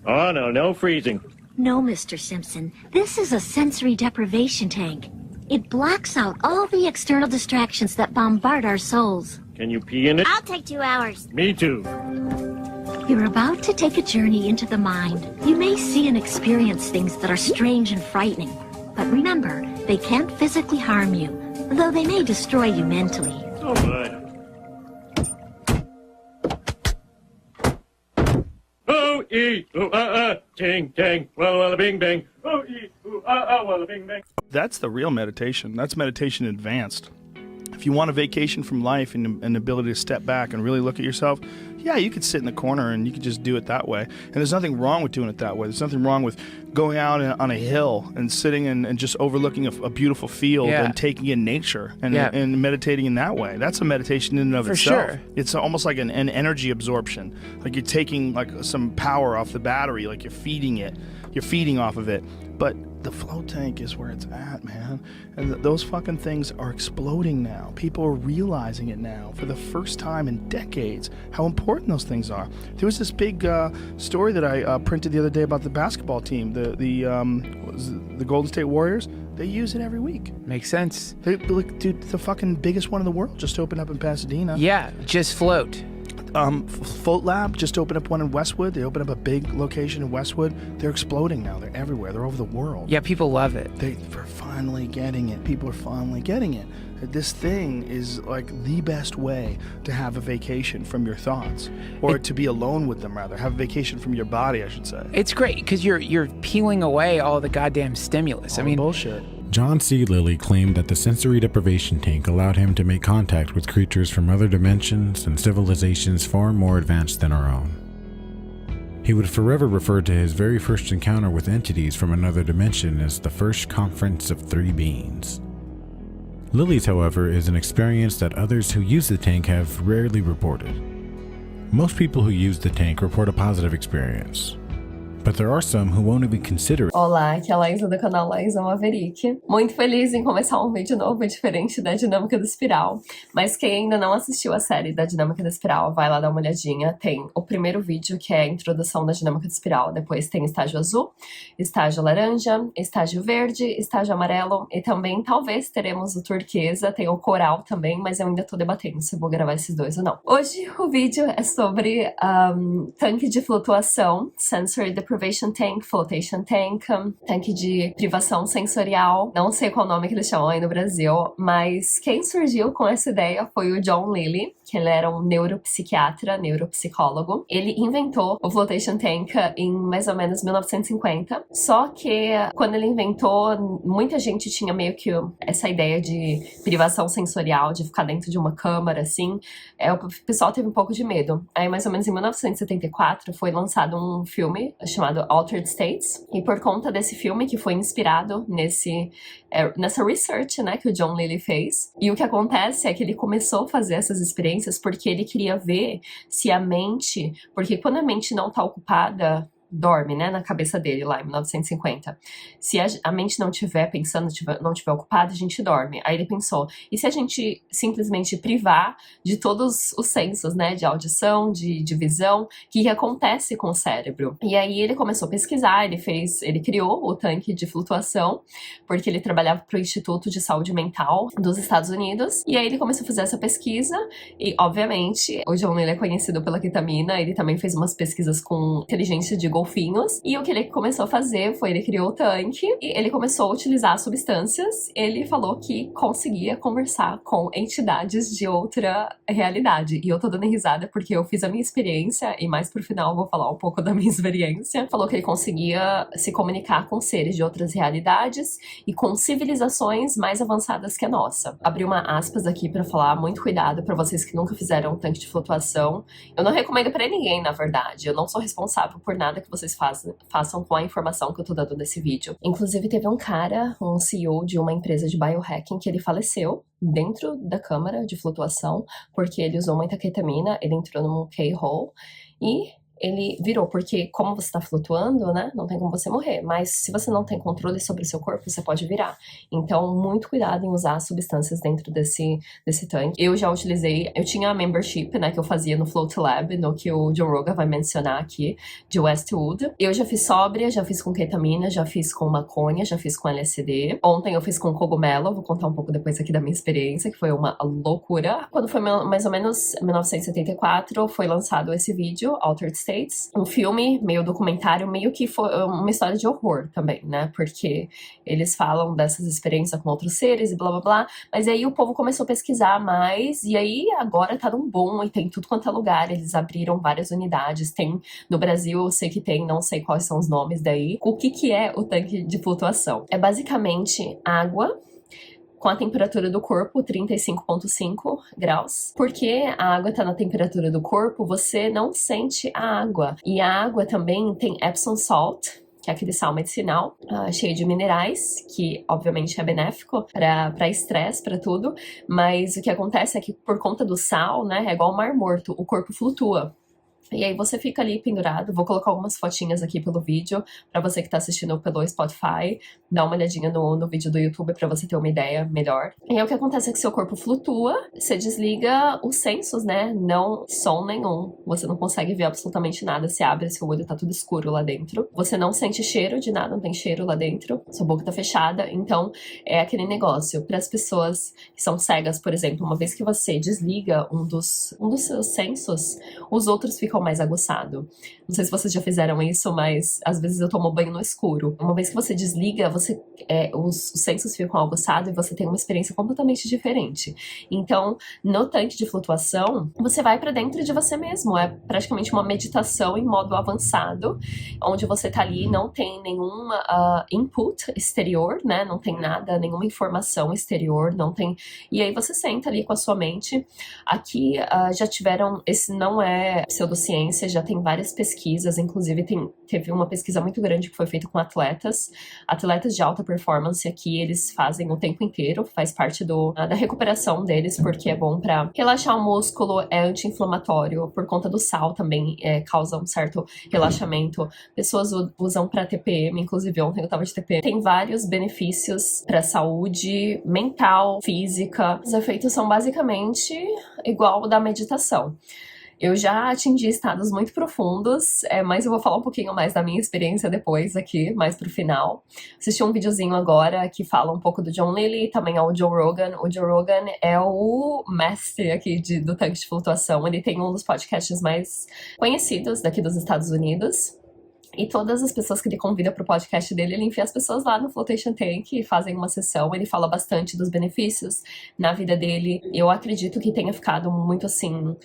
Oh, no freezing. No, Mr. Simpson. This is a sensory deprivation tank. It blocks out all the external distractions that bombard our souls. Can you pee in it? I'll take 2 hours. Me too. You're about to take a journey into the mind. You may see and experience things that are strange and frightening. But remember, they can't physically harm you, though they may destroy you mentally. Oh, bud. Ting, tang, walla, bing, bang. Walla, bing, bang. That's the real meditation. That's meditation advanced. If you want a vacation from life and an ability to step back and really look at yourself, yeah, you could sit in the corner and you could just do it that way. And there's nothing wrong with doing it that way. There's nothing wrong with going out on a hill and sitting and just overlooking a beautiful field and taking in nature and meditating in that way. That's a meditation in and of itself. Sure. It's almost like an energy absorption. Like you're taking like some power off the battery, like you're feeding it. You're feeding off of it. But the float tank is where it's at, man. And those fucking things are exploding now. People are realizing it now for the first time in decades how important those things are. There was this big story that I printed the other day about the basketball team, the Golden State Warriors. They use it every week. Makes sense. Dude, the fucking biggest one in the world just opened up in Pasadena. Yeah, just float. Float Lab just opened up one in Westwood. They opened up a big location in Westwood. They're exploding now. They're everywhere. They're over the world. Yeah, people love it. They're finally getting it. People are finally getting it. This thing is like the best way to have a vacation from your thoughts, or to be alone with them, rather. Have a vacation from your body, I should say. It's great because you're peeling away all the goddamn stimulus. All the bullshit. John C. Lilly claimed that the sensory deprivation tank allowed him to make contact with creatures from other dimensions and civilizations far more advanced than our own. He would forever refer to his very first encounter with entities from another dimension as the first conference of 3 beings. Lilly's, however, is an experience that others who use the tank have rarely reported. Most people who use the tank report a positive experience, but there are some who won't even consider it. Olá, aqui é a Laísa do canal Laísa Maverick. Muito feliz em começar um vídeo novo diferente da Dinâmica da Espiral. Mas quem ainda não assistiu a série da Dinâmica da Espiral, vai lá dar uma olhadinha. Tem o primeiro vídeo, que é a introdução da Dinâmica da Espiral. Depois tem estágio azul, estágio laranja, estágio verde, estágio amarelo. E também, talvez, teremos o turquesa. Tem o coral também, mas eu ainda tô debatendo se eu vou gravar esses dois ou não. Hoje o vídeo é sobre tanque de flutuação, Sensory Deprivation Tank, Flotation Tank, tanque de privação sensorial. Não sei qual nome que eles chamam aí no Brasil, mas quem surgiu com essa ideia foi o John Lilly, que ele era um neuropsiquiatra, neuropsicólogo. Ele inventou o Flotation Tank em mais ou menos 1950, só que quando ele inventou, muita gente tinha meio que essa ideia de privação sensorial, de ficar dentro de uma câmara, assim. O pessoal teve um pouco de medo. Aí, mais ou menos em 1974, foi lançado um filme chamado Altered States, e por conta desse filme, que foi inspirado nessa research, né, que o John Lilly fez. E o que acontece é que ele começou a fazer essas experiências porque ele queria ver se a mente, porque quando a mente não tá ocupada, dorme, né, na cabeça dele lá em 1950. Se a mente não estiver pensando, não estiver ocupada, a gente dorme. Aí ele pensou, e se a gente simplesmente privar de todos os sensos, né, de audição, de visão, o que acontece com o cérebro? E aí ele começou a pesquisar, ele criou o tanque de flutuação, porque ele trabalhava para o Instituto de Saúde Mental dos Estados Unidos, e aí ele começou a fazer essa pesquisa, e obviamente, o John Lilly é conhecido pela ketamina, ele também fez umas pesquisas com inteligência de golfinhos, e o que ele começou a fazer foi, ele criou o tanque, e ele começou a utilizar substâncias. Ele falou que conseguia conversar com entidades de outra realidade, e eu tô dando risada porque eu fiz a minha experiência, e mais pro final eu vou falar um pouco da minha experiência. Falou que ele conseguia se comunicar com seres de outras realidades, e com civilizações mais avançadas que a nossa. Abri uma aspas aqui pra falar, muito cuidado pra vocês que nunca fizeram um tanque de flutuação. Eu não recomendo pra ninguém, na verdade, eu não sou responsável por nada que vocês façam com a informação que eu tô dando nesse vídeo. Inclusive, teve um cara, um CEO de uma empresa de biohacking, que ele faleceu dentro da câmara de flutuação, porque ele usou muita ketamina, ele entrou num K-hole, e ele virou, porque como você tá flutuando, né, não tem como você morrer, mas se você não tem controle sobre o seu corpo, você pode virar. Então, muito cuidado em usar substâncias dentro desse tanque. Eu já utilizei, eu tinha a membership, né, que eu fazia no Float Lab, no que o Joe Rogan vai mencionar aqui, de Westwood. Eu já fiz sóbria, já fiz com ketamina, já fiz com maconha, já fiz com LSD. Ontem eu fiz com cogumelo, vou contar um pouco depois aqui da minha experiência, que foi uma loucura. Quando foi mais ou menos 1974, foi lançado esse vídeo, Altered States, um filme, meio documentário, meio que foi uma história de horror também, né? Porque eles falam dessas experiências com outros seres e blá blá blá, mas aí o povo começou a pesquisar mais, e aí agora tá num boom e tem tudo quanto é lugar, eles abriram várias unidades, tem no Brasil, eu sei que tem, não sei quais são os nomes daí. O que é o tanque de flutuação? É basicamente água com a temperatura do corpo, 35,5 graus. Porque a água tá na temperatura do corpo, você não sente a água. E a água também tem Epsom Salt, que é aquele sal medicinal, cheio de minerais, que obviamente é benéfico para estresse, para tudo. Mas o que acontece é que por conta do sal, né, é igual o Mar Morto, o corpo flutua. E aí você fica ali pendurado, vou colocar algumas fotinhas aqui pelo vídeo, pra você que tá assistindo pelo Spotify, dá uma olhadinha no vídeo do YouTube pra você ter uma ideia melhor. E aí o que acontece é que seu corpo flutua, você desliga os sensos, né, não som nenhum, você não consegue ver absolutamente nada, você abre seu olho, tá tudo escuro lá dentro, você não sente cheiro de nada, não tem cheiro lá dentro, sua boca tá fechada, então é aquele negócio, para as pessoas que são cegas, por exemplo, uma vez que você desliga um dos seus sensos, os outros ficam mais aguçado. Não sei se vocês já fizeram isso, mas às vezes eu tomo banho no escuro. Uma vez que você desliga, os sensos ficam aguçados e você tem uma experiência completamente diferente. Então, no tanque de flutuação, você vai pra dentro de você mesmo. É praticamente uma meditação em modo avançado, onde você tá ali, não tem nenhum input exterior, né? Não tem nada, nenhuma informação exterior, não tem... E aí você senta ali com a sua mente. Aqui já tiveram... Esse não é pseudociência, já tem várias pesquisas, inclusive teve uma pesquisa muito grande que foi feita com atletas de alta performance aqui, eles fazem o tempo inteiro, faz parte da recuperação deles, porque é bom pra relaxar o músculo, é anti-inflamatório, por conta do sal também causa um certo relaxamento. Pessoas usam pra TPM, inclusive ontem eu tava de TPM. Tem vários benefícios pra saúde mental, física. Os efeitos são basicamente igual ao da meditação. Eu já atingi estados muito profundos, mas eu vou falar um pouquinho mais da minha experiência depois aqui, mais pro final. Assisti um videozinho agora que fala um pouco do John Lilly, também é o Joe Rogan. O Joe Rogan é o mestre aqui do tanque de flutuação. Ele tem um dos podcasts mais conhecidos daqui dos Estados Unidos. E todas as pessoas que ele convida pro podcast dele, ele enfia as pessoas lá no Flotation Tank e fazem uma sessão. Ele fala bastante dos benefícios na vida dele. Eu acredito que tenha ficado muito, assim,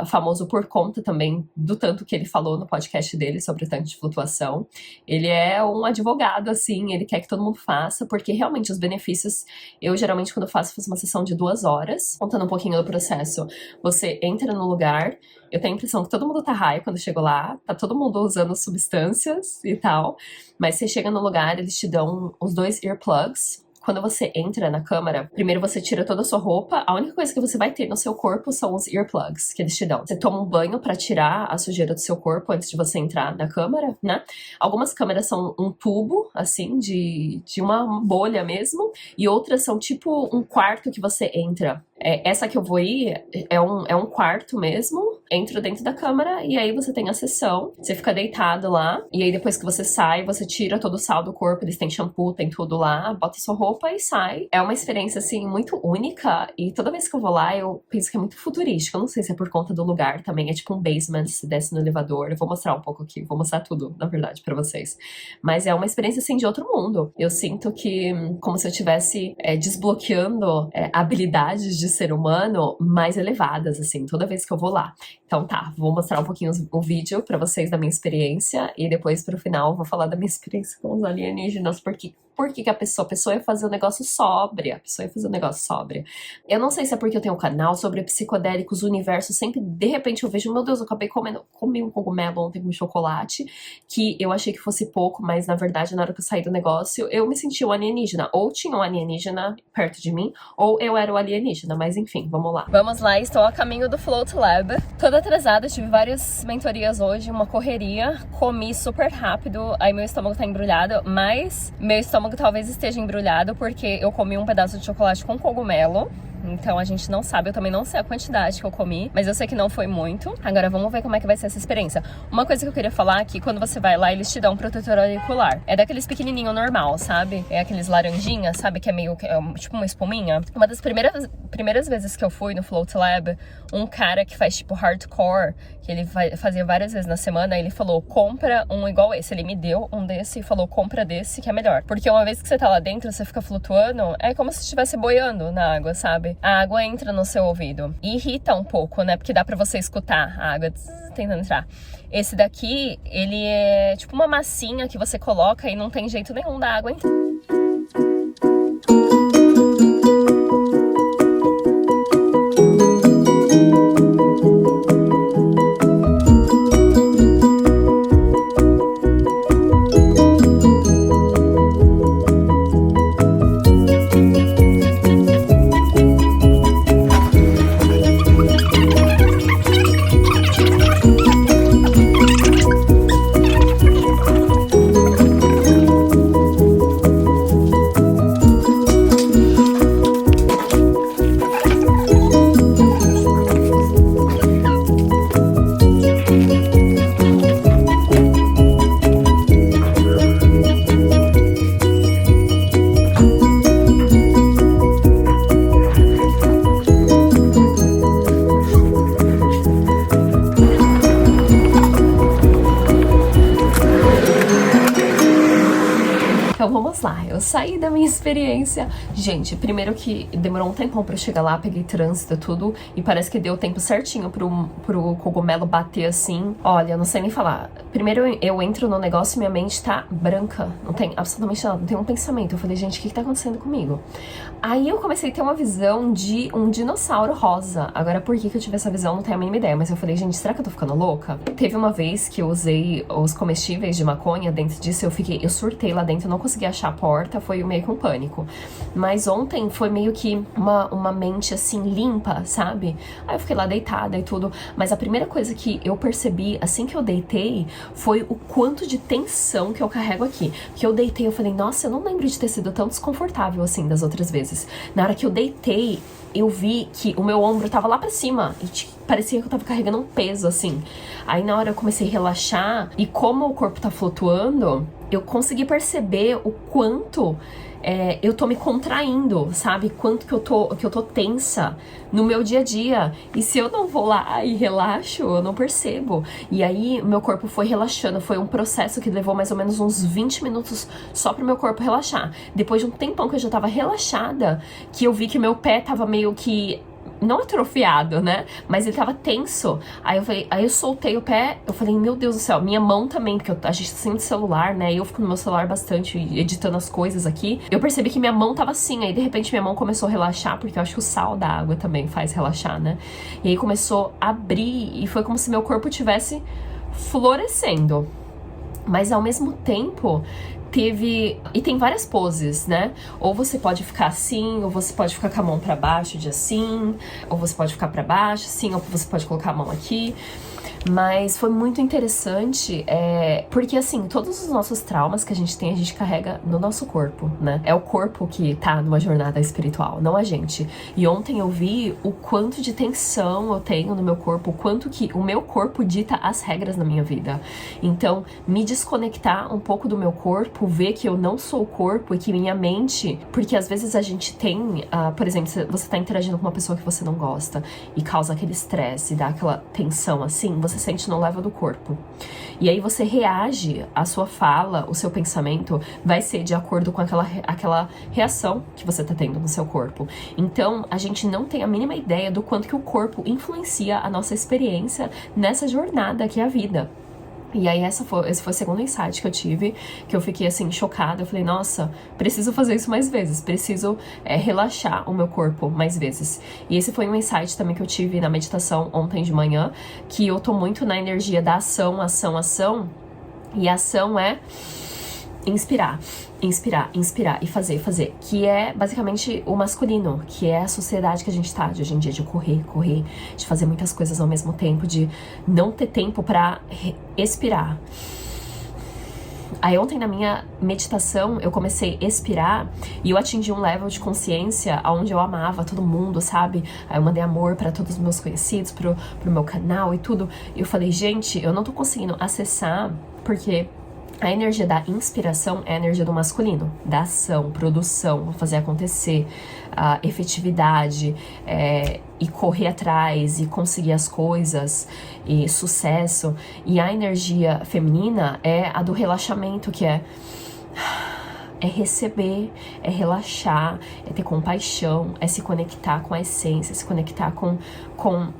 famoso por conta também do tanto que ele falou no podcast dele sobre o tanque de flutuação. Ele é um advogado, assim, ele quer que todo mundo faça, porque realmente os benefícios... Eu, geralmente, quando eu faço uma sessão de 2 horas, contando um pouquinho do processo. Você entra no lugar... Eu tenho a impressão que todo mundo tá high quando chegou lá, tá todo mundo usando substâncias e tal, mas você chega no lugar, eles te dão os 2 earplugs. Quando você entra na câmara, primeiro você tira toda a sua roupa, a única coisa que você vai ter no seu corpo são os earplugs que eles te dão. Você toma um banho pra tirar a sujeira do seu corpo antes de você entrar na câmara, né? Algumas câmeras são um tubo, assim, de uma bolha mesmo, e outras são tipo um quarto que você entra. Essa que eu vou ir é um quarto mesmo, entro dentro da câmara e aí você tem a sessão, você fica deitado lá, e aí depois que você sai, você tira todo o sal do corpo, eles têm shampoo, tem tudo lá, bota sua roupa e sai. É uma experiência, assim, muito única, e toda vez que eu vou lá, eu penso que é muito futurístico, eu não sei se é por conta do lugar também, é tipo um basement, se desce no elevador, eu vou mostrar um pouco aqui, vou mostrar tudo, na verdade, pra vocês. Mas é uma experiência, assim, de outro mundo. Eu sinto que, como se eu estivesse desbloqueando habilidades de ser humano mais elevadas, assim, toda vez que eu vou lá. Então tá, vou mostrar um pouquinho o vídeo pra vocês da minha experiência e depois pro final vou falar da minha experiência com os alienígenas, porque por que a pessoa ia fazer o negócio sóbria. A pessoa ia fazer o negócio sóbria. Eu não sei se é porque eu tenho um canal sobre psicodélicos, o universo, sempre, de repente, eu vejo, meu Deus, eu acabei comi um cogumelo ontem com chocolate, que eu achei que fosse pouco, mas na verdade, na hora que eu saí do negócio, eu me senti um alienígena. Ou tinha um alienígena perto de mim, ou eu era o alienígena, mas enfim, vamos lá. Vamos lá, estou a caminho do Float Lab. Toda atrasada, tive várias mentorias hoje, uma correria, comi super rápido, aí meu estômago tá embrulhado, mas meu estômago talvez esteja embrulhado porque eu comi um pedaço de chocolate com cogumelo. Então a gente não sabe, eu também não sei a quantidade que eu comi, mas eu sei que não foi muito. Agora vamos ver como é que vai ser essa experiência. Uma coisa que eu queria falar é que quando você vai lá, eles te dão um protetor auricular. É daqueles pequenininho normal, sabe? É aqueles laranjinha, sabe? Que é meio, tipo uma espuminha. Uma das primeiras vezes que eu fui no Float Lab, um cara que faz tipo hardcore, que ele fazia várias vezes na semana, ele falou, compra um igual esse. Ele me deu um desse e falou, compra desse que é melhor. Porque uma vez que você tá lá dentro, você fica flutuando, é como se estivesse boiando na água, sabe? A água entra no seu ouvido e irrita um pouco, né? Porque dá pra você escutar a água tentando entrar. Esse daqui, ele é tipo uma massinha que você coloca e não tem jeito nenhum da água entrar. Então vamos lá, eu saí da minha experiência. Gente, primeiro que demorou um tempão pra eu chegar lá, peguei trânsito e tudo, e parece que deu tempo certinho pro cogumelo bater assim. Olha, não sei nem falar. Primeiro eu entro no negócio e minha mente tá branca, não tem absolutamente nada, não tem um pensamento. Eu falei, gente, o que tá acontecendo comigo? Aí eu comecei a ter uma visão de um dinossauro rosa. Agora, por que eu tive essa visão, não tenho a mínima ideia, mas eu falei, gente, será que eu tô ficando louca? Teve uma vez que eu usei os comestíveis de maconha, dentro disso eu surtei lá dentro, eu não consegui achar a porta, foi meio que um pânico. Mas ontem foi meio que uma mente assim limpa, sabe? Aí eu fiquei lá deitada e tudo, mas a primeira coisa que eu percebi assim que eu deitei foi o quanto de tensão que eu carrego aqui. Que eu deitei, eu falei, nossa, eu não lembro de ter sido tão desconfortável assim das outras vezes. Na hora que eu deitei, eu vi que o meu ombro tava lá pra cima e parecia que eu tava carregando um peso, assim. Aí na hora eu comecei a relaxar e como o corpo tá flutuando, eu consegui perceber o quanto eu tô me contraindo, sabe? Quanto que eu tô tensa no meu dia a dia. E se eu não vou lá e relaxo, eu não percebo. E aí, meu corpo foi relaxando. Foi um processo que levou mais ou menos uns 20 minutos só pro meu corpo relaxar. Depois de um tempão que eu já tava relaxada, que eu vi que meu pé tava meio que... não atrofiado, né? Mas ele tava tenso. Aí eu soltei o pé, eu falei, meu Deus do céu, minha mão também, porque a gente tá sem celular, né? Eu fico no meu celular bastante, editando as coisas aqui. Eu percebi que minha mão tava assim, aí de repente minha mão começou a relaxar, porque eu acho que o sal da água também faz relaxar, né? E aí começou a abrir, e foi como se meu corpo tivesse florescendo. Mas ao mesmo tempo... E tem várias poses, né? Ou você pode ficar assim, ou você pode ficar com a mão pra baixo de assim, ou você pode ficar pra baixo assim, ou você pode colocar a mão aqui. Mas foi muito interessante, porque assim, todos os nossos traumas que a gente tem, a gente carrega no nosso corpo, né? É o corpo que tá numa jornada espiritual, não a gente. E ontem eu vi o quanto de tensão eu tenho no meu corpo, o quanto que o meu corpo dita as regras na minha vida. Então, me desconectar um pouco do meu corpo, ver que eu não sou o corpo e que minha mente... Porque às vezes a gente tem, por exemplo, você tá interagindo com uma pessoa que você não gosta e causa aquele estresse, dá aquela tensão assim, você sente no level do corpo. E aí você reage, a sua fala, o seu pensamento vai ser de acordo com aquela reação que você tá tendo no seu corpo. Então, a gente não tem a mínima ideia do quanto que o corpo influencia a nossa experiência nessa jornada que é a vida. E aí esse foi o segundo insight que eu tive, que eu fiquei assim, chocada. Eu falei, nossa, preciso fazer isso mais vezes, preciso relaxar o meu corpo mais vezes. E esse foi um insight também que eu tive na meditação ontem de manhã, que eu tô muito na energia da ação, ação, ação. E a ação é inspirar, inspirar, inspirar e fazer, fazer. Que é basicamente o masculino, que é a sociedade que a gente tá de hoje em dia, de correr, correr, de fazer muitas coisas ao mesmo tempo, de não ter tempo pra expirar. Aí ontem na minha meditação eu comecei a expirar e eu atingi um level de consciência onde eu amava todo mundo, sabe? Aí eu mandei amor pra todos os meus conhecidos, pro meu canal e tudo. E eu falei, gente, eu não tô conseguindo acessar porque a energia da inspiração é a energia do masculino, da ação, produção, fazer acontecer, a efetividade, e correr atrás, e conseguir as coisas, e sucesso. E a energia feminina é a do relaxamento, que é receber, é relaxar, é ter compaixão, é se conectar com a essência, se conectar com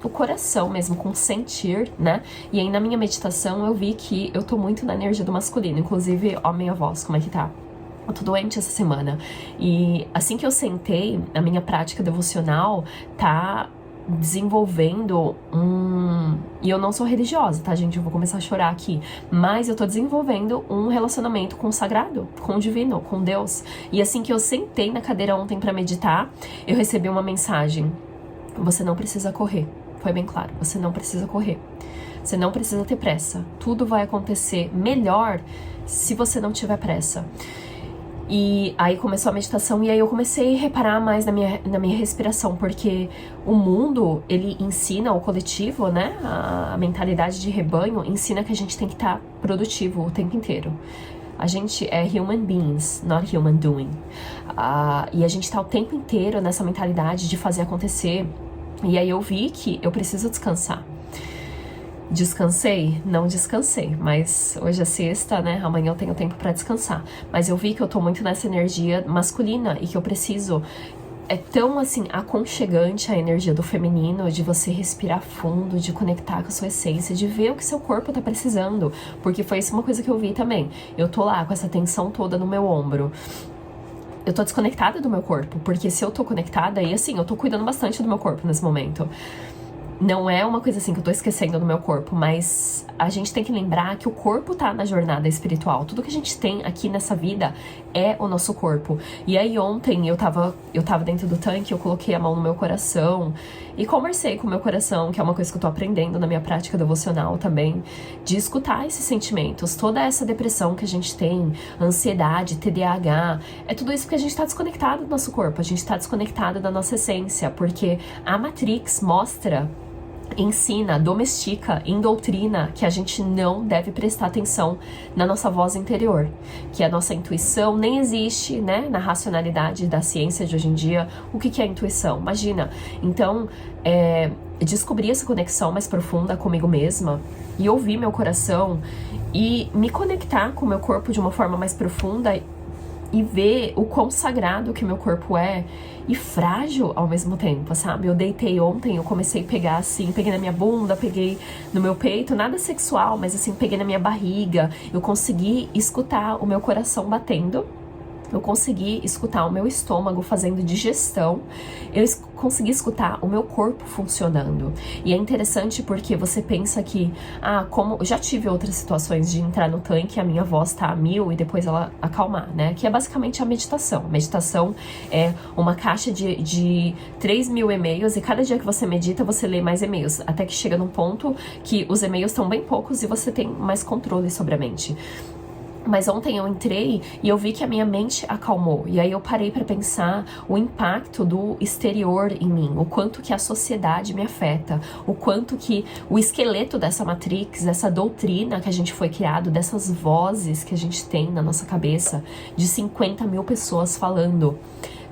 o coração mesmo, com o sentir, né? E aí na minha meditação eu vi que eu tô muito na energia do masculino, inclusive, ó minha voz, como é que tá? Eu tô doente essa semana. E assim que eu sentei, a minha prática devocional tá desenvolvendo e eu não sou religiosa, tá, gente? Eu vou começar a chorar aqui. Mas eu tô desenvolvendo um relacionamento com o sagrado, com o divino, com Deus. E assim que eu sentei na cadeira ontem pra meditar, eu recebi uma mensagem. Você não precisa correr. Foi bem claro. Você não precisa correr. Você não precisa ter pressa. Tudo vai acontecer melhor se você não tiver pressa. E aí começou a meditação e aí eu comecei a reparar mais na minha respiração, porque o mundo, ele ensina, o coletivo, né, a mentalidade de rebanho, ensina que a gente tem que estar produtivo o tempo inteiro. A gente é human beings, not human doing. E a gente tá o tempo inteiro nessa mentalidade de fazer acontecer. E aí eu vi que eu preciso descansar. Descansei? Não descansei, mas hoje é sexta, né? Amanhã eu tenho tempo pra descansar. Mas eu vi que eu tô muito nessa energia masculina e que eu preciso... É tão, assim, aconchegante a energia do feminino, de você respirar fundo, de conectar com a sua essência, de ver o que seu corpo tá precisando. Porque foi isso uma coisa que eu vi também. Eu tô lá com essa tensão toda no meu ombro. Eu tô desconectada do meu corpo, porque se eu tô conectada, e assim, eu tô cuidando bastante do meu corpo nesse momento. Não é uma coisa assim que eu tô esquecendo do meu corpo, mas a gente tem que lembrar que o corpo tá na jornada espiritual. Tudo que a gente tem aqui nessa vida é o nosso corpo. E aí ontem eu tava dentro do tanque, eu coloquei a mão no meu coração e conversei com o meu coração, que é uma coisa que eu tô aprendendo na minha prática devocional também, de escutar esses sentimentos, toda essa depressão que a gente tem, ansiedade, TDAH, é tudo isso porque a gente tá desconectado do nosso corpo, a gente tá desconectado da nossa essência, porque a Matrix mostra, ensina, domestica, indoutrina que a gente não deve prestar atenção na nossa voz interior, que a nossa intuição nem existe, né, na racionalidade da ciência de hoje em dia. O que é intuição? Imagina. Então, descobrir essa conexão mais profunda comigo mesma e ouvir meu coração e me conectar com o meu corpo de uma forma mais profunda e ver o quão sagrado que meu corpo é e frágil ao mesmo tempo, sabe? Eu deitei ontem, eu comecei a pegar assim, peguei na minha bunda, peguei no meu peito, nada sexual, mas assim, peguei na minha barriga, eu consegui escutar o meu coração batendo, eu consegui escutar o meu estômago fazendo digestão, eu consegui escutar o meu corpo funcionando. E é interessante porque você pensa que, como eu já tive outras situações de entrar no tanque, a minha voz tá a 1000 e depois ela acalmar, né? Que é basicamente a meditação. A meditação é uma caixa de 3.000 e-mails e cada dia que você medita, você lê mais e-mails, até que chega num ponto que os e-mails estão bem poucos e você tem mais controle sobre a mente. Mas ontem eu entrei e eu vi que a minha mente acalmou. E aí eu parei pra pensar o impacto do exterior em mim, o quanto que a sociedade me afeta, o quanto que o esqueleto dessa Matrix, dessa doutrina que a gente foi criado, dessas vozes que a gente tem na nossa cabeça, de 50.000 pessoas falando.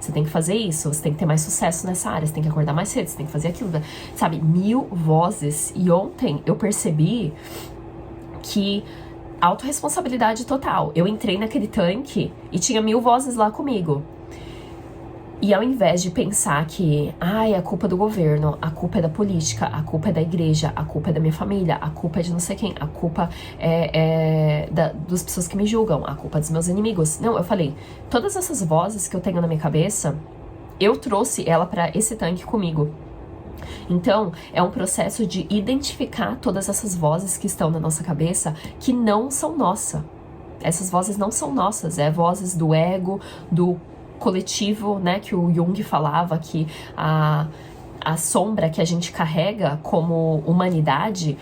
Você tem que fazer isso, você tem que ter mais sucesso nessa área, você tem que acordar mais cedo, você tem que fazer aquilo, sabe? 1000 vozes. E ontem eu percebi que autorresponsabilidade total. Eu entrei naquele tanque e tinha 1000 vozes lá comigo. E ao invés de pensar que, é a culpa do governo, a culpa é da política, a culpa é da igreja, a culpa é da minha família, a culpa é de não sei quem, a culpa das pessoas que me julgam, a culpa é dos meus inimigos. Não, eu falei, todas essas vozes que eu tenho na minha cabeça, eu trouxe ela para esse tanque comigo. Então, é um processo de identificar todas essas vozes que estão na nossa cabeça que não são nossas. Essas vozes não são nossas, é vozes do ego, do coletivo, né, que o Jung falava que a sombra que a gente carrega como humanidade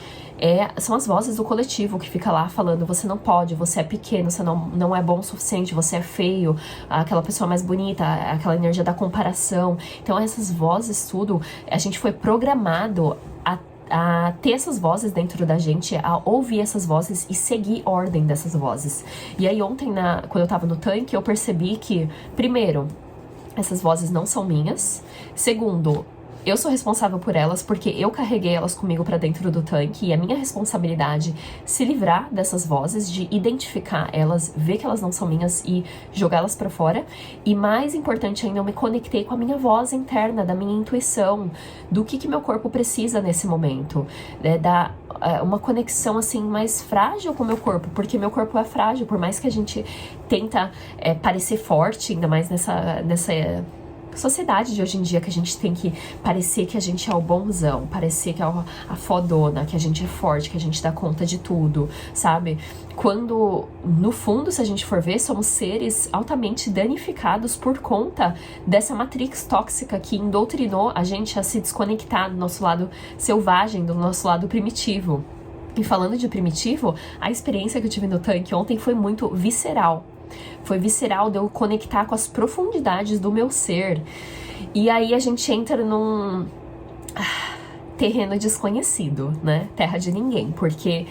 são as vozes do coletivo que fica lá falando, você não pode, você é pequeno, você não é bom o suficiente, você é feio, aquela pessoa mais bonita, aquela energia da comparação. Então essas vozes tudo, a gente foi programado a ter essas vozes dentro da gente, a ouvir essas vozes e seguir a ordem dessas vozes. E aí ontem, quando eu tava no tanque, eu percebi que, primeiro, essas vozes não são minhas. Segundo, eu sou responsável por elas porque eu carreguei elas comigo pra dentro do tanque e é minha responsabilidade se livrar dessas vozes, de identificar elas, ver que elas não são minhas e jogá-las pra fora. E mais importante ainda, eu me conectei com a minha voz interna, da minha intuição, do que meu corpo precisa nesse momento, uma conexão assim mais frágil com o meu corpo, porque meu corpo é frágil, por mais que a gente tenta parecer forte, ainda mais nessa sociedade de hoje em dia, que a gente tem que parecer que a gente é o bonzão, parecer que é a fodona, que a gente é forte, que a gente dá conta de tudo, sabe? Quando, no fundo, se a gente for ver, somos seres altamente danificados por conta dessa matrix tóxica que indoutrinou a gente a se desconectar do nosso lado selvagem, do nosso lado primitivo. E falando de primitivo, a experiência que eu tive no tanque ontem foi muito visceral. Foi visceral de eu conectar com as profundidades do meu ser. E aí a gente entra num terreno desconhecido, né? Terra de ninguém. Porque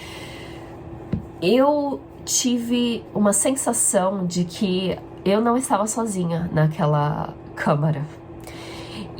eu tive uma sensação de que eu não estava sozinha naquela câmara.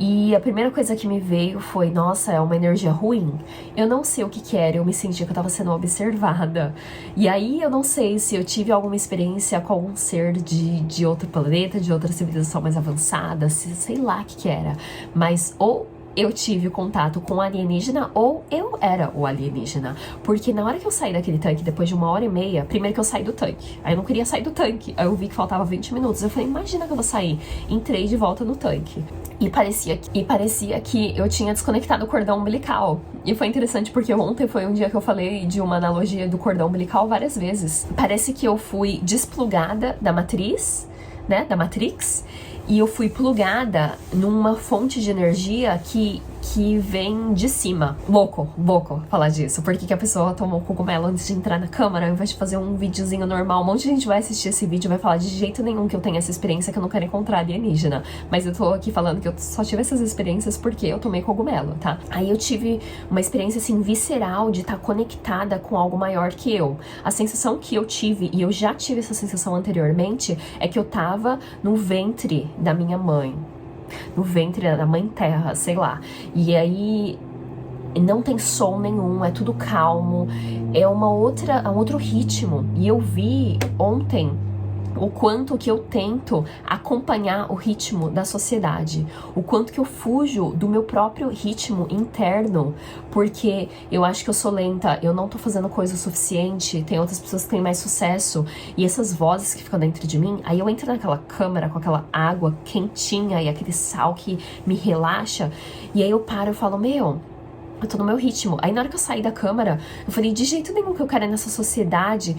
E a primeira coisa que me veio foi, nossa, é uma energia ruim? Eu não sei o que era, eu me sentia que eu tava sendo observada. E aí eu não sei se eu tive alguma experiência com algum ser de outro planeta, de outra civilização mais avançada, sei lá o que era. Mas ou eu tive contato com o alienígena ou eu era o alienígena. Porque na hora que eu saí daquele tanque, depois de 1h30, primeiro que eu saí do tanque. Aí eu não queria sair do tanque. Aí eu vi que faltava 20 minutos. Eu falei, imagina que eu vou sair. Entrei de volta no tanque. E parecia que eu tinha desconectado o cordão umbilical. E foi interessante porque ontem foi um dia que eu falei de uma analogia do cordão umbilical várias vezes. Parece que eu fui desplugada da matriz, né, da Matrix, e eu fui plugada numa fonte de energia que vem de cima. Louco falar disso. Por que a pessoa tomou cogumelo antes de entrar na câmara, ao invés de fazer um videozinho normal? Um monte de gente vai assistir esse vídeo e vai falar de jeito nenhum que eu tenho essa experiência, que eu não quero encontrar alienígena. Mas eu tô aqui falando que eu só tive essas experiências porque eu tomei cogumelo, tá? Aí eu tive uma experiência, assim, visceral de estar conectada com algo maior que eu. A sensação que eu tive, e eu já tive essa sensação anteriormente, é que eu tava no ventre da minha mãe. No ventre da mãe terra, sei lá. E aí não tem som nenhum, é tudo calmo, é um outro ritmo. E eu vi ontem o quanto que eu tento acompanhar o ritmo da sociedade, o quanto que eu fujo do meu próprio ritmo interno, porque eu acho que eu sou lenta, eu não tô fazendo coisa o suficiente, tem outras pessoas que têm mais sucesso, e essas vozes que ficam dentro de mim, aí eu entro naquela câmara com aquela água quentinha e aquele sal que me relaxa, e aí eu paro e falo, eu tô no meu ritmo. Aí na hora que eu saí da câmara, eu falei, de jeito nenhum que eu quero nessa sociedade,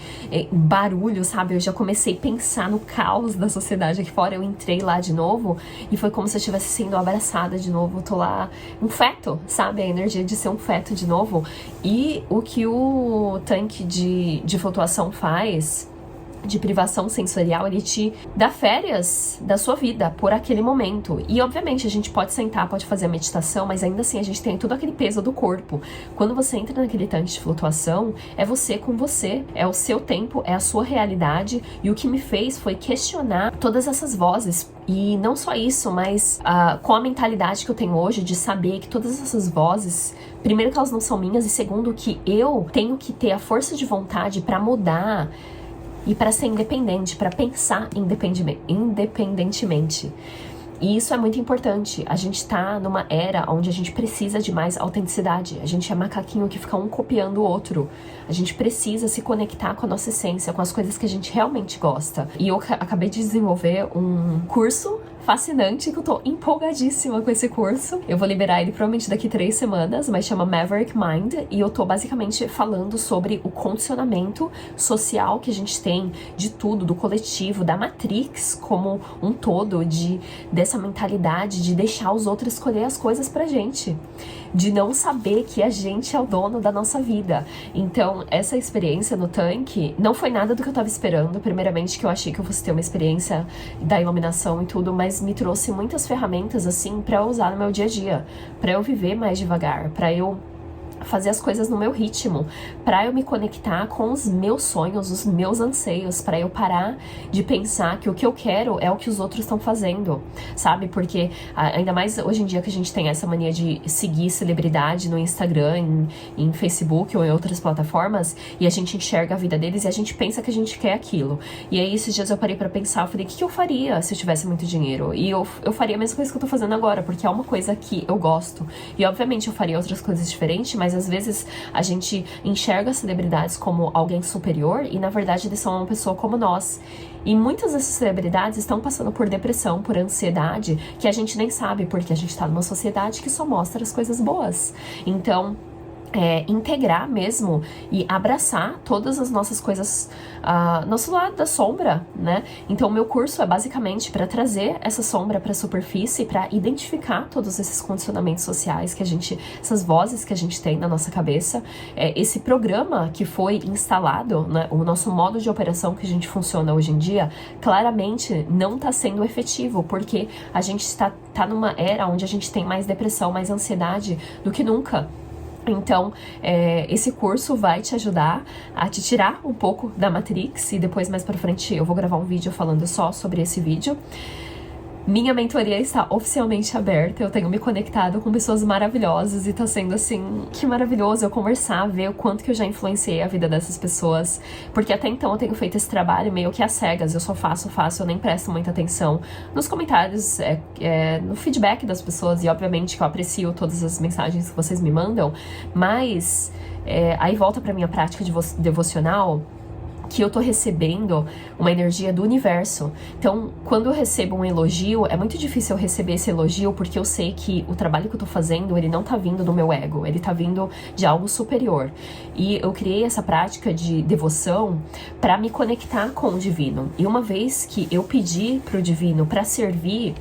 barulho, sabe? Eu já comecei a pensar no caos da sociedade aqui fora. Eu entrei lá de novo e foi como se eu estivesse sendo abraçada de novo. Eu tô lá, um feto, sabe? A energia de ser um feto de novo. E o que o tanque de flutuação faz, de privação sensorial, ele te dá férias da sua vida por aquele momento. E obviamente a gente pode sentar, pode fazer a meditação, mas ainda assim a gente tem todo aquele peso do corpo. Quando você entra naquele tanque de flutuação, é você com você, é o seu tempo, é a sua realidade. E o que me fez foi questionar todas essas vozes. E não só isso, mas com a mentalidade que eu tenho hoje de saber que todas essas vozes, primeiro que elas não são minhas, e segundo que eu tenho que ter a força de vontade para mudar e para ser independente, para pensar independentemente. E isso é muito importante. A gente tá numa era onde a gente precisa de mais autenticidade. A gente é macaquinho que fica um copiando o outro. A gente precisa se conectar com a nossa essência, com as coisas que a gente realmente gosta. E eu acabei de desenvolver um curso fascinante, que eu tô empolgadíssima com esse curso. Eu vou liberar ele provavelmente daqui 3 semanas, mas chama Maverick Mind, e eu tô basicamente falando sobre o condicionamento social que a gente tem de tudo, do coletivo, da Matrix como um todo, dessa mentalidade de deixar os outros escolher as coisas pra gente, de não saber que a gente é o dono da nossa vida. Então, essa experiência no tanque não foi nada do que eu tava esperando. Primeiramente, que eu achei que eu fosse ter uma experiência da iluminação e tudo, mas me trouxe muitas ferramentas, assim, pra eu usar no meu dia a dia, pra eu viver mais devagar, pra eu fazer as coisas no meu ritmo, pra eu me conectar com os meus sonhos, os meus anseios, pra eu parar de pensar que o que eu quero é o que os outros estão fazendo, sabe? Porque ainda mais hoje em dia que a gente tem essa mania de seguir celebridade no Instagram, em Facebook ou em outras plataformas, e a gente enxerga a vida deles e a gente pensa que a gente quer aquilo. E aí esses dias eu parei pra pensar, eu falei, o que eu faria se eu tivesse muito dinheiro? E eu faria a mesma coisa que eu tô fazendo agora, porque é uma coisa que eu gosto. E obviamente eu faria outras coisas diferentes, mas às vezes a gente enxerga celebridades como alguém superior e na verdade eles são uma pessoa como nós. E muitas dessas celebridades estão passando por depressão, por ansiedade, que a gente nem sabe, porque a gente tá numa sociedade que só mostra as coisas boas. Então, integrar mesmo e abraçar todas as nossas coisas, nosso lado da sombra, né? Então o meu curso é basicamente para trazer essa sombra para a superfície, para identificar todos esses condicionamentos sociais que a gente, essas vozes que a gente tem na nossa cabeça. Esse programa que foi instalado, né, o nosso modo de operação que a gente funciona hoje em dia, claramente não está sendo efetivo, porque a gente tá numa era onde a gente tem mais depressão, mais ansiedade do que nunca. Então, esse curso vai te ajudar a te tirar um pouco da Matrix, e depois, mais pra frente, eu vou gravar um vídeo falando só sobre esse vídeo. Minha mentoria está oficialmente aberta, eu tenho me conectado com pessoas maravilhosas e tá sendo assim, que maravilhoso eu conversar, ver o quanto que eu já influenciei a vida dessas pessoas, porque até então eu tenho feito esse trabalho meio que às cegas, eu só faço, eu nem presto muita atenção nos comentários, no feedback das pessoas, e obviamente que eu aprecio todas as mensagens que vocês me mandam, mas aí volta pra minha prática de devocional, que eu tô recebendo uma energia do universo. Então, quando eu recebo um elogio, é muito difícil eu receber esse elogio, porque eu sei que o trabalho que eu tô fazendo, ele não tá vindo do meu ego, ele tá vindo de algo superior. E eu criei essa prática de devoção pra me conectar com o divino. E uma vez que eu pedi pro divino pra servir,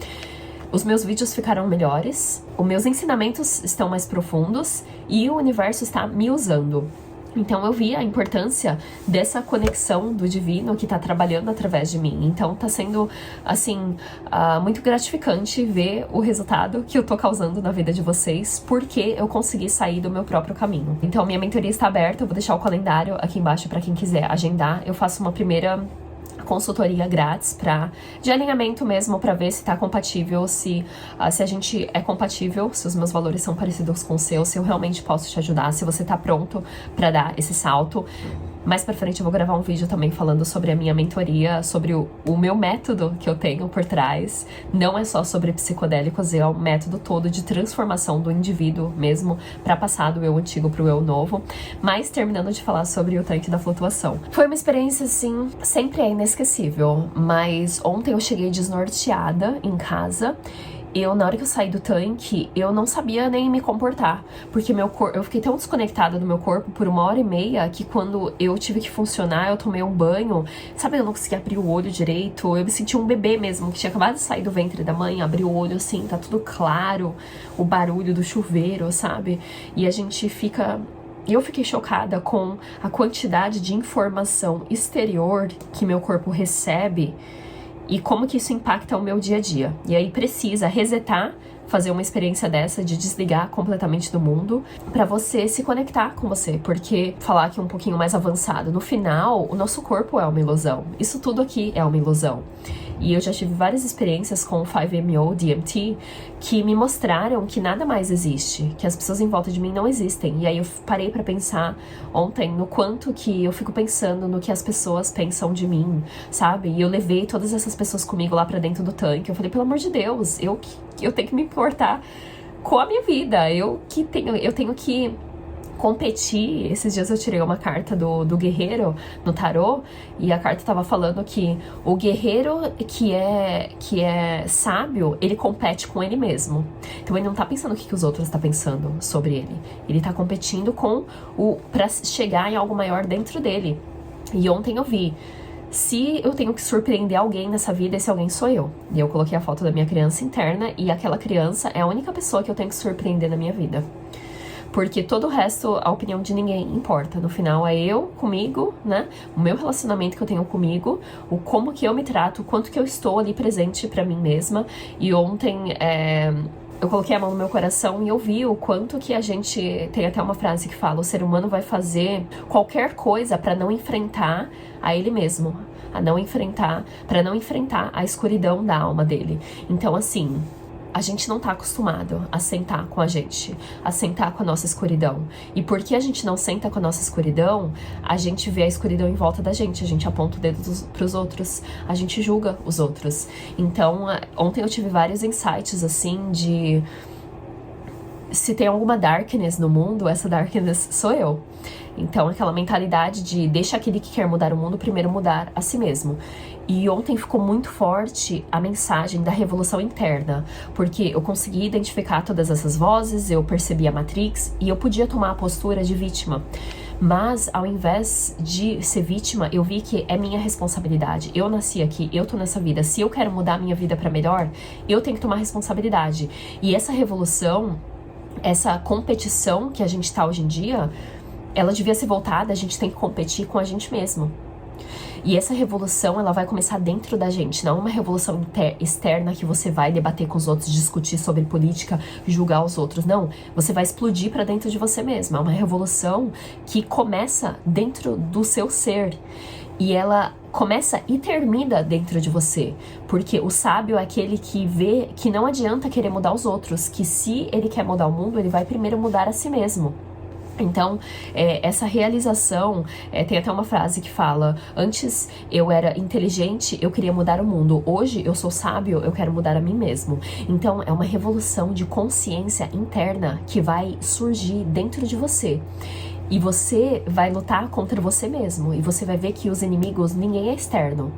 os meus vídeos ficaram melhores, os meus ensinamentos estão mais profundos e o universo está me usando. Então eu vi a importância dessa conexão do divino que tá trabalhando através de mim. Então tá sendo, assim, muito gratificante ver o resultado que eu tô causando na vida de vocês, porque eu consegui sair do meu próprio caminho. Então minha mentoria está aberta, eu vou deixar o calendário aqui embaixo pra quem quiser agendar. Eu faço uma primeira consultoria grátis de alinhamento mesmo, pra ver se tá compatível, se a gente é compatível, se os meus valores são parecidos com os seus, se eu realmente posso te ajudar, se você tá pronto pra dar esse salto. Mais pra frente eu vou gravar um vídeo também falando sobre a minha mentoria, sobre o meu método que eu tenho por trás. Não é só sobre psicodélicos, é um método todo de transformação do indivíduo mesmo, pra passar do eu antigo pro eu novo. Mas terminando de falar sobre o tanque da flutuação. Foi uma experiência, assim, sempre é inesquecível, mas ontem eu cheguei desnorteada em casa. Na hora que eu saí do tanque, eu não sabia nem me comportar, porque eu fiquei tão desconectada do meu corpo por 1h30 que quando eu tive que funcionar, eu tomei um banho, sabe, eu não conseguia abrir o olho direito, eu me senti um bebê mesmo, que tinha acabado de sair do ventre da mãe, abri o olho assim, tá tudo claro, o barulho do chuveiro, sabe, e a gente fica... Eu fiquei chocada com a quantidade de informação exterior que meu corpo recebe, e como que isso impacta o meu dia a dia. E aí precisa resetar, fazer uma experiência dessa de desligar completamente do mundo pra você se conectar com você, porque falar aqui um pouquinho mais avançado, no final, o nosso corpo é uma ilusão. Isso tudo aqui é uma ilusão. E eu já tive várias experiências com o 5-MeO, DMT, que me mostraram que nada mais existe, que as pessoas em volta de mim não existem. E aí eu parei pra pensar ontem no quanto que eu fico pensando no que as pessoas pensam de mim, sabe? E eu levei todas essas pessoas comigo lá pra dentro do tanque. Eu falei, pelo amor de Deus, eu tenho que me importar com a minha vida. Eu tenho que competir. Esses dias eu tirei uma carta do guerreiro no tarô, e a carta tava falando que o guerreiro que é sábio, ele compete com ele mesmo. Então ele não tá pensando o que os outros tá pensando sobre ele. Ele tá competindo pra chegar em algo maior dentro dele. E ontem eu vi, se eu tenho que surpreender alguém nessa vida, esse alguém sou eu. E eu coloquei a foto da minha criança interna, e aquela criança é a única pessoa que eu tenho que surpreender na minha vida. Porque todo o resto, a opinião de ninguém importa. No final é eu comigo, né? O meu relacionamento que eu tenho comigo, o como que eu me trato, o quanto que eu estou ali presente pra mim mesma. E ontem eu coloquei a mão no meu coração e eu vi o quanto que a gente... Tem até uma frase que fala, o ser humano vai fazer qualquer coisa pra não enfrentar a ele mesmo. Pra não enfrentar a escuridão da alma dele. Então, assim... A gente não tá acostumado a sentar com a gente, a sentar com a nossa escuridão. E porque a gente não senta com a nossa escuridão, a gente vê a escuridão em volta da gente, a gente aponta o dedo pros outros, a gente julga os outros. Então, ontem eu tive vários insights, assim, de... Se tem alguma darkness no mundo, essa darkness sou eu. Então, aquela mentalidade de deixa aquele que quer mudar o mundo primeiro mudar a si mesmo. E ontem ficou muito forte a mensagem da revolução interna, porque eu consegui identificar todas essas vozes, eu percebi a Matrix e eu podia tomar a postura de vítima. Mas, ao invés de ser vítima, eu vi que é minha responsabilidade. Eu nasci aqui, eu tô nessa vida. Se eu quero mudar a minha vida pra melhor, eu tenho que tomar responsabilidade. E essa revolução, essa competição que a gente tá hoje em dia, ela devia ser voltada, a gente tem que competir com a gente mesmo. E essa revolução, ela vai começar dentro da gente, não uma revolução externa que você vai debater com os outros, discutir sobre política, julgar os outros. Não, você vai explodir pra dentro de você mesmo. É uma revolução que começa dentro do seu ser. E ela começa e termina dentro de você. Porque o sábio é aquele que vê que não adianta querer mudar os outros, que se ele quer mudar o mundo, ele vai primeiro mudar a si mesmo. Então, essa realização, tem até uma frase que fala, antes eu era inteligente, eu queria mudar o mundo, hoje eu sou sábio, eu quero mudar a mim mesmo. Então, é uma revolução de consciência interna que vai surgir dentro de você. E você vai lutar contra você mesmo, e você vai ver que os inimigos, ninguém é externo.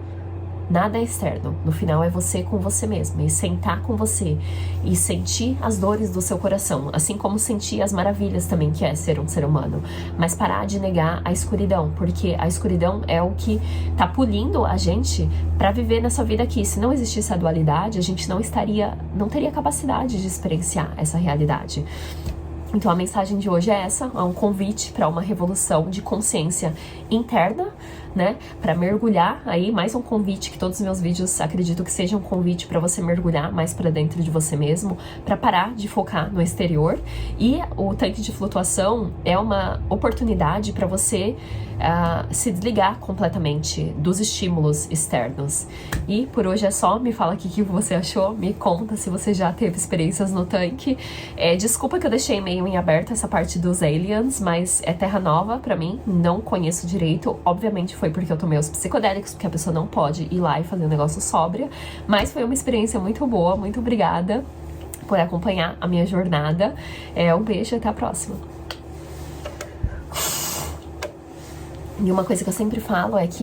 Nada é externo. No final é você com você mesmo. E sentar com você. E sentir as dores do seu coração. Assim como sentir as maravilhas também que é ser um ser humano. Mas parar de negar a escuridão. Porque a escuridão é o que tá pulindo a gente pra viver nessa vida aqui. Se não existisse a dualidade, a gente não teria capacidade de experienciar essa realidade. Então a mensagem de hoje é essa, é um convite para uma revolução de consciência interna, né? Para mergulhar aí, mais um convite que todos os meus vídeos acredito que seja um convite para você mergulhar mais para dentro de você mesmo, para parar de focar no exterior. E o tanque de flutuação é uma oportunidade para você se desligar completamente dos estímulos externos. E por hoje é só, me fala aqui o que você achou, me conta se você já teve experiências no tanque. Desculpa que eu deixei meio em aberto essa parte dos aliens, mas é terra nova pra mim, não conheço direito. Obviamente foi porque eu tomei os psicodélicos, porque a pessoa não pode ir lá e fazer um negócio sóbria, mas foi uma experiência muito boa. Muito obrigada por acompanhar a minha jornada. Um beijo e até a próxima. E uma coisa que eu sempre falo é que